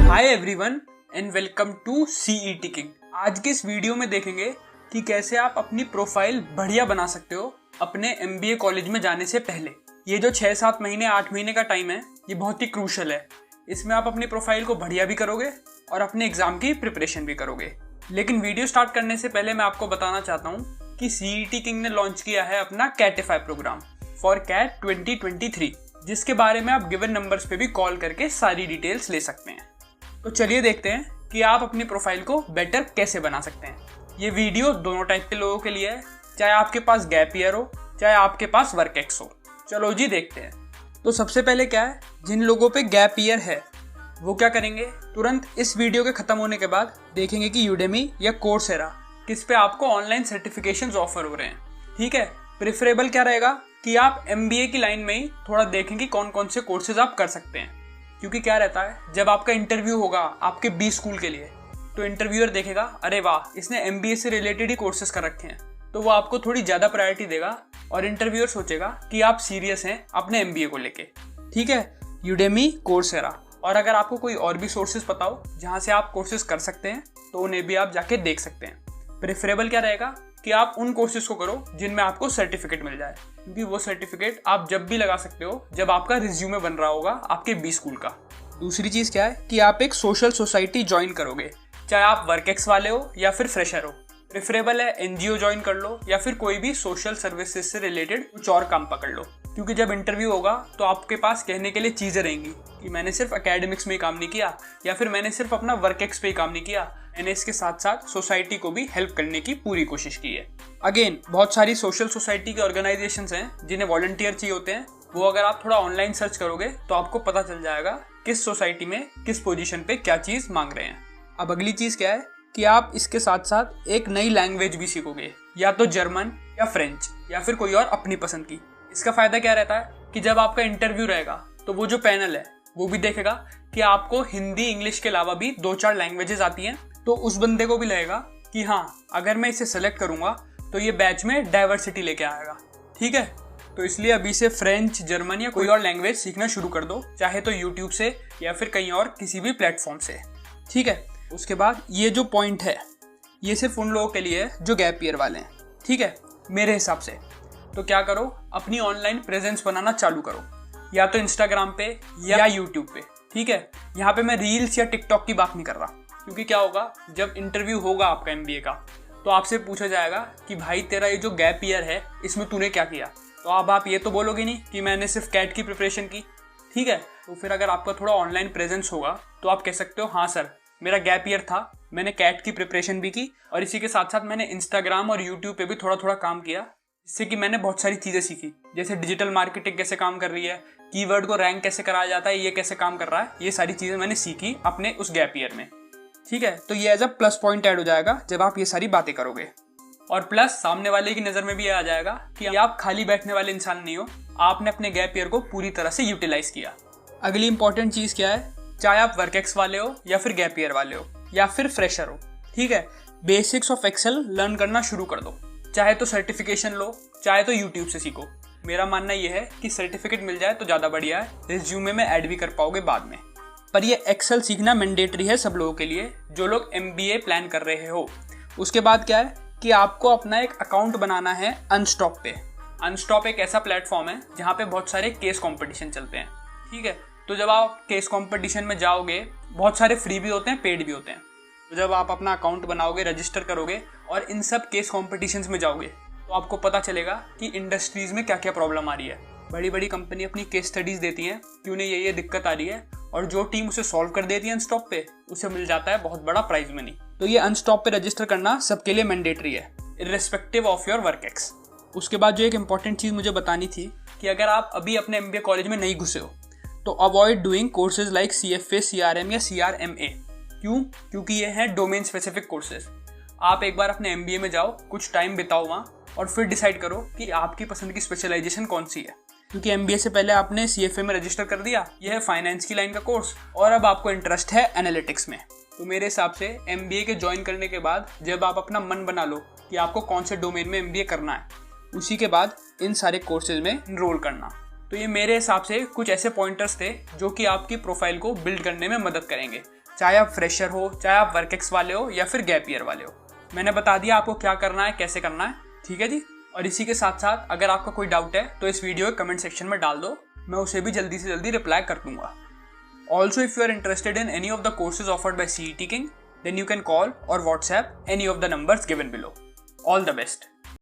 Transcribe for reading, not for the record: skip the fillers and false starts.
Hi everyone and welcome to CET King. आज के इस वीडियो में देखेंगे कि कैसे आप अपनी प्रोफाइल बढ़िया बना सकते हो अपने एमबीए कॉलेज में जाने से पहले। ये जो 6-7 महीने 8 महीने का टाइम है, ये बहुत ही क्रूशल है। इसमें आप अपनी प्रोफाइल को बढ़िया भी करोगे और अपने एग्जाम की प्रिपरेशन भी करोगे। लेकिन वीडियो स्टार्ट करने से पहले मैं आपको बताना चाहता हूँ कि सीईटी किंग ने लॉन्च किया है अपना कैटिफाई प्रोग्राम फॉर कैट 2023, जिसके बारे में आप गिवन नंबर्स पे भी कॉल करके सारी डिटेल्स ले सकते हैं। तो चलिए देखते हैं कि आप अपनी प्रोफाइल को बेटर कैसे बना सकते हैं। ये वीडियो दोनों टाइप के लोगों के लिए है, चाहे आपके पास गैप ईयर हो, चाहे आपके पास वर्क एक्स हो। चलो जी देखते हैं। तो सबसे पहले क्या है, जिन लोगों पे गैप ईयर है वो क्या करेंगे, तुरंत इस वीडियो के खत्म होने के बाद देखेंगे कि यूडेमी या कोर्सेरा किस पे आपको ऑनलाइन सर्टिफिकेशंस ऑफर हो रहे हैं। ठीक है, प्रेफरेबल क्या रहेगा कि आप एमबीए की लाइन में ही थोड़ा देखें कि कौन कौन से कोर्सेज आप कर सकते हैं। क्योंकि क्या रहता है, जब आपका इंटरव्यू होगा आपके बी स्कूल के लिए, तो इंटरव्यूअर देखेगा अरे वाह इसने एमबीए से रिलेटेड ही कोर्सेज कर रखे हैं, तो वो आपको थोड़ी ज़्यादा प्रायोरिटी देगा और इंटरव्यूअर सोचेगा कि आप सीरियस हैं अपने एमबीए को लेके। ठीक है, यूडेमी, कोर्सेरा। और अगर आपको कोई और भी सोर्सेज पता हो जहाँ से आप कोर्सेज कर सकते हैं तो उन्हें भी आप जाके देख सकते हैं। प्रेफरेबल क्या रहेगा कि आप उन कोर्सेज को करो जिनमें आपको सर्टिफिकेट मिल जाए, क्योंकि वो सर्टिफिकेट आप जब भी लगा सकते हो जब आपका रिज्यूमे बन रहा होगा आपके बी स्कूल का। दूसरी चीज़ क्या है कि आप एक सोशल सोसाइटी ज्वाइन करोगे, चाहे आप वर्क एक्स वाले हो या फिर फ्रेशर हो। प्रेफरेबल है एनजीओ ज्वाइन कर लो या फिर कोई भी सोशल सर्विसेज से रिलेटेड कुछ और काम पकड़ लो, क्योंकि जब इंटरव्यू होगा तो आपके पास कहने के लिए चीज़ें रहेंगी कि मैंने सिर्फ एकेडमिक्स में ही काम नहीं किया या फिर मैंने सिर्फ अपना वर्क एक्स पे ही काम नहीं किया, मैंने इसके साथ साथ सोसाइटी को भी हेल्प करने की पूरी कोशिश की है। अगेन, बहुत सारी सोशल सोसाइटी के ऑर्गेनाइजेशंस हैं जिन्हें वॉलंटियर चाहिए होते हैं। वो अगर आप थोड़ा ऑनलाइन सर्च करोगे तो आपको पता चल जाएगा किस सोसाइटी में किस पोजीशन पे क्या चीज़ मांग रहे हैं। अब अगली चीज़ क्या है कि आप इसके साथ साथ एक नई लैंग्वेज भी सीखोगे, या तो जर्मन या फ्रेंच या फिर कोई और अपनी पसंद की। इसका फ़ायदा क्या रहता है कि जब आपका इंटरव्यू रहेगा तो वो जो पैनल है वो भी देखेगा कि आपको हिंदी इंग्लिश के अलावा भी 2-4 लैंग्वेजेस आती हैं, तो उस बंदे को भी लगेगा कि हाँ अगर मैं इसे सेलेक्ट करूँगा तो ये बैच में डाइवर्सिटी लेके आएगा। ठीक है, तो इसलिए अभी से फ्रेंच, जर्मन या कोई और लैंग्वेज सीखना शुरू कर दो, चाहे तो यूट्यूब से या फिर कहीं और किसी भी प्लेटफॉर्म से। ठीक है, उसके बाद ये जो पॉइंट है ये सिर्फ उन लोगों के लिए है जो गैप ईयर वाले हैं। ठीक है, मेरे हिसाब से तो क्या करो, अपनी ऑनलाइन प्रेजेंस बनाना चालू करो, या तो इंस्टाग्राम पे या यूट्यूब पे। ठीक है, यहाँ पे मैं रील्स या टिकटॉक की बात नहीं कर रहा, क्योंकि क्या होगा जब इंटरव्यू होगा आपका एमबीए का तो आपसे पूछा जाएगा कि भाई तेरा ये जो गैप ईयर है इसमें तूने क्या किया। तो अब आप ये तो बोलोगे नहीं कि मैंने सिर्फ कैट की प्रिपरेशन की। ठीक है, तो फिर अगर आपका थोड़ा ऑनलाइन प्रेजेंस होगा तो आप कह सकते हो हाँ सर मेरा गैप ईयर था, मैंने कैट की प्रिपरेशन भी की और इसी के साथ साथ मैंने इंस्टाग्राम और यूट्यूब पे भी थोड़ा थोड़ा काम किया, जिससे कि मैंने बहुत सारी चीज़ें सीखी, जैसे डिजिटल मार्केटिंग कैसे काम कर रही है, कीवर्ड को रैंक कैसे कराया जाता है, ये कैसे काम कर रहा है, ये सारी चीज़ें मैंने सीखी अपने उस गैप ईयर में। ठीक है, तो ये as a plus point add हो जाएगा जब आप ये सारी बातें करोगे। और प्लस सामने वाले की नज़र में भी आ जाएगा कि आप खाली बैठने वाले इंसान नहीं हो, आपने अपने गैप ईयर को पूरी तरह से यूटिलाइज किया। अगली इंपॉर्टेंट चीज़ क्या है, चाहे आप वर्क एक्स वाले हो या फिर गैप ईयर वाले हो या फिर फ्रेशर हो, ठीक है, बेसिक्स ऑफ एक्सेल लर्न करना शुरू कर दो। चाहे तो सर्टिफिकेशन लो, चाहे तो यूट्यूब से सीखो। मेरा मानना यह है कि सर्टिफिकेट मिल जाए तो ज़्यादा बढ़िया है, रिज्यूमे में ऐड भी कर पाओगे बाद में। पर ये एक्सेल सीखना मैंडेटरी है सब लोगों के लिए जो लोग एमबीए प्लान कर रहे हो। उसके बाद क्या है कि आपको अपना एक अकाउंट बनाना है अनस्टॉप पे। अनस्टॉप एक ऐसा प्लेटफॉर्म है जहाँ पे बहुत सारे केस कंपटीशन चलते हैं। ठीक है, तो जब आप केस कंपटीशन में जाओगे, बहुत सारे फ्री भी होते हैं, पेड भी होते हैं। तो जब आप अपना अकाउंट बनाओगे, रजिस्टर करोगे और इन सब केस कॉम्पिटिशन्स में जाओगे तो आपको पता चलेगा कि इंडस्ट्रीज़ में क्या क्या प्रॉब्लम आ रही है। बड़ी बड़ी कंपनी अपनी केस स्टडीज़ देती हैं कि उन्हें ये दिक्कत आ रही है, और जो टीम उसे सॉल्व कर देती है अनस्टॉप पे, उसे मिल जाता है बहुत बड़ा प्राइज मनी। तो ये अनस्टॉप पे रजिस्टर करना सबके लिए मैंडेटरी है, irrespective of your work ex. उसके बाद जो एक इंपॉर्टेंट चीज़ मुझे बतानी थी कि अगर आप अभी अपने एमबीए कॉलेज में नहीं घुसे हो तो avoid doing courses like CFA, CRM या CRMA। क्यों? क्योंकि ये हैं डोमेन स्पेसिफिक कोर्सेज। आप एक बार अपने एमबीए में जाओ, कुछ टाइम बिताओ वहाँ और फिर डिसाइड करो कि आपकी पसंद की स्पेशलाइजेशन कौन सी है। क्योंकि एमबीए से पहले आपने CFA में रजिस्टर कर दिया, यह है फाइनेंस की लाइन का कोर्स, और अब आपको इंटरेस्ट है एनालिटिक्स में। तो मेरे हिसाब से एमबीए के ज्वाइन करने के बाद जब आप अपना मन बना लो कि आपको कौन से डोमेन में एमबीए करना है, उसी के बाद इन सारे कोर्सेज में इनरोल करना। तो ये मेरे हिसाब से कुछ ऐसे पॉइंटर्स थे जो कि आपकी प्रोफाइल को बिल्ड करने में मदद करेंगे, चाहे आप फ्रेशर हो, चाहे आप वर्कएक्स वाले हो या फिर गैप ईयर वाले हो। मैंने बता दिया आपको क्या करना है, कैसे करना है, ठीक है जी। और इसी के साथ साथ अगर आपका कोई डाउट है तो इस वीडियो के कमेंट सेक्शन में डाल दो, मैं उसे भी जल्दी से जल्दी रिप्लाई कर दूंगा। Also if you are interested in any of the courses offered by CET King, then you can call or WhatsApp any of the numbers given below. All the best.